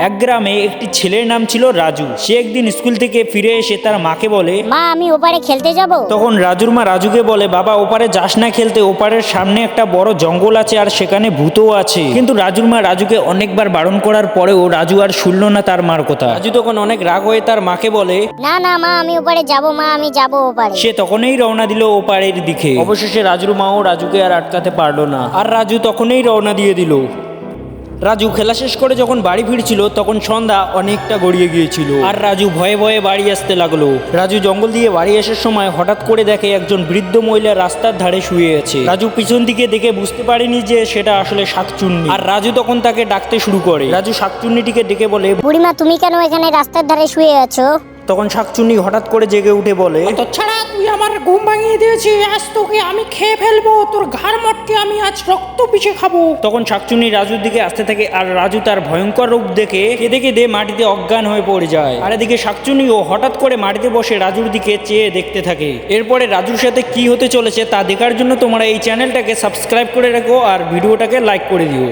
এক গ্রামে একটি ছেলের নাম ছিল রাজু। সে একদিন স্কুল থেকে ফিরে এসে তার মাকে বলে, মা আমি ওপারে খেলতে যাব। তখন রাজুর মা রাজুকে বলে, বাবা ওপারে যাস না খেলতে, ওপারের সামনে একটা বড় জঙ্গল আছে আর সেখানে ভূতও আছে। কিন্তু রাজুর মা রাজুকে অনেকবার বারণ করার পরেও রাজু আর শুনলো না তার মার কথা। রাজু তখন অনেক রাগ হয়ে তার মাকে বলে, না না মা আমি ওপারে যাব, মা আমি যাব ওপারে। সে তখনই রওনা দিল ওপারের দিকে। অবশেষে রাজুর মাও রাজুকে আর আটকাতে পারলো না, আর রাজু তখনই রওনা দিয়ে দিল। রাজু খেলা শেষ করে যখন বাড়ি ফিরছিল তখন সন্ধ্যা অনেকটা গড়িয়ে গিয়েছিল, আর রাজু ভয়ে ভয়ে বাড়ি আসতে লাগলো। রাজু জঙ্গল দিয়ে বাড়ি আসার সময় হঠাৎ করে দেখে একজন বৃদ্ধ মহিলা রাস্তার ধারে শুয়ে আছে। রাজু পিছন দিকে দেখে বুঝতে পারেনি যে সেটা আসলে শাকচুন্নি, আর রাজু তখন তাকে ডাকতে শুরু করে। রাজু শাকচুন্নিটিকে ডেকে বলে, বুড়িমা তুমি কেন এখানে রাস্তার ধারে শুয়ে আছো? তখন শাকচুন্নি হঠাৎ করে জেগে উঠে বলে, তো ছাড়া তুই আমার ঘুম ভাঙিয়ে দিয়েছিস, আজ তোকে আমি খেয়ে ফেলবো, তোর ঘাড় মটকে আমি আজ রক্ত পিষে খাবো। তখন শাকচুন্নি রাজুর দিকে আসতে থাকে, আর রাজু তার ভয়ঙ্কর রূপ দেখে কেঁদে কেঁদে মাটিতে অজ্ঞান হয়ে পড়ে যায়। আর এদিকে শাকচুন্নিও হঠাৎ করে মাটিতে বসে রাজুর দিকে চেয়ে দেখতে থাকে। এরপরে রাজুর সাথে কি হতে চলেছে তা দেখার জন্য তোমরা এই চ্যানেলটাকে সাবস্ক্রাইব করে রাখো আর ভিডিওটাকে লাইক করে দিও।